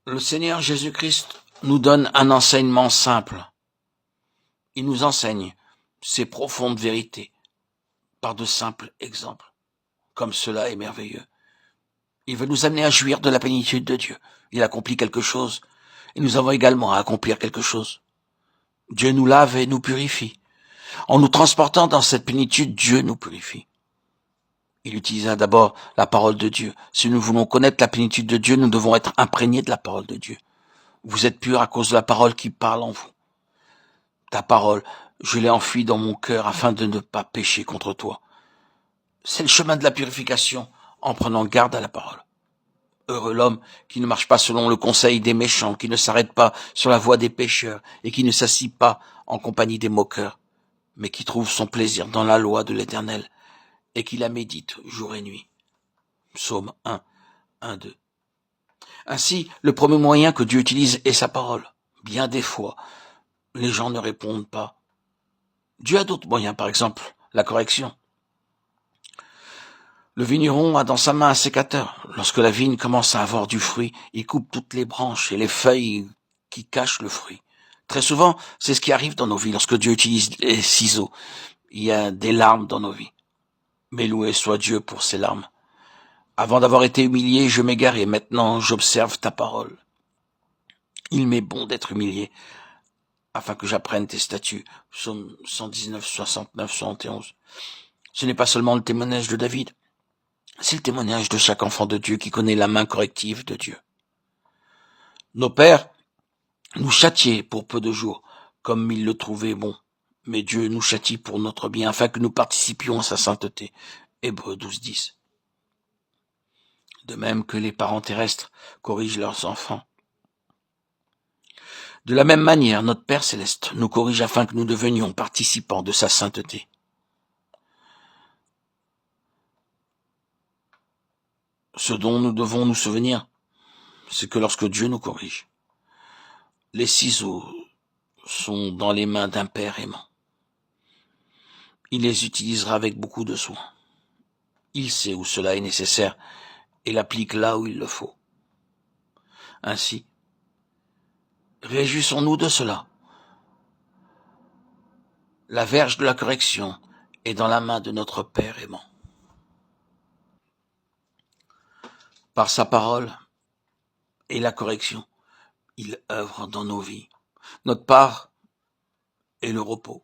Le Seigneur Jésus-Christ nous donne un enseignement simple. Il nous enseigne ces profondes vérités par de simples exemples. Comme cela est merveilleux. Il veut nous amener à jouir de la plénitude de Dieu. Il accomplit quelque chose et nous avons également à accomplir quelque chose. Dieu nous lave et nous purifie. En nous transportant dans cette plénitude, Dieu nous purifie. Il utilisa d'abord la parole de Dieu. Si nous voulons connaître la plénitude de Dieu, nous devons être imprégnés de la parole de Dieu. Vous êtes purs à cause de la parole qui parle en vous. Ta parole, je l'ai enfuie dans mon cœur afin de ne pas pécher contre toi. C'est le chemin de la purification en prenant garde à la parole. Heureux l'homme qui ne marche pas selon le conseil des méchants, qui ne s'arrête pas sur la voie des pécheurs et qui ne s'assit pas en compagnie des moqueurs, mais qui trouve son plaisir dans la loi de l'Éternel et qui la médite jour et nuit. Psaume 1, 1, 2. Ainsi, le premier moyen que Dieu utilise est sa parole. Bien des fois, les gens ne répondent pas. Dieu a d'autres moyens, par exemple, la correction. Le vigneron a dans sa main un sécateur. Lorsque la vigne commence à avoir du fruit, il coupe toutes les branches et les feuilles qui cachent le fruit. Très souvent, c'est ce qui arrive dans nos vies lorsque Dieu utilise les ciseaux. Il y a des larmes dans nos vies. Mais loué soit Dieu pour ces larmes. Avant d'avoir été humilié, je m'égarais. Maintenant, j'observe ta parole. Il m'est bon d'être humilié, afin que j'apprenne tes statuts. Psaume 119, 69, 71. Ce n'est pas seulement le témoignage de David. C'est le témoignage de chaque enfant de Dieu qui connaît la main corrective de Dieu. Nos pères nous châtiaient pour peu de jours, comme ils le trouvaient bon. Mais Dieu nous châtie pour notre bien, afin que nous participions à sa sainteté. Hébreux 12, 10. De même que les parents terrestres corrigent leurs enfants. De la même manière, notre Père céleste nous corrige afin que nous devenions participants de sa sainteté. Ce dont nous devons nous souvenir, c'est que lorsque Dieu nous corrige, les ciseaux sont dans les mains d'un Père aimant. Il les utilisera avec beaucoup de soin. Il sait où cela est nécessaire et l'applique là où il le faut. Ainsi, réjouissons-nous de cela. La verge de la correction est dans la main de notre Père aimant. Par sa parole et la correction, il œuvre dans nos vies. Notre part est le repos.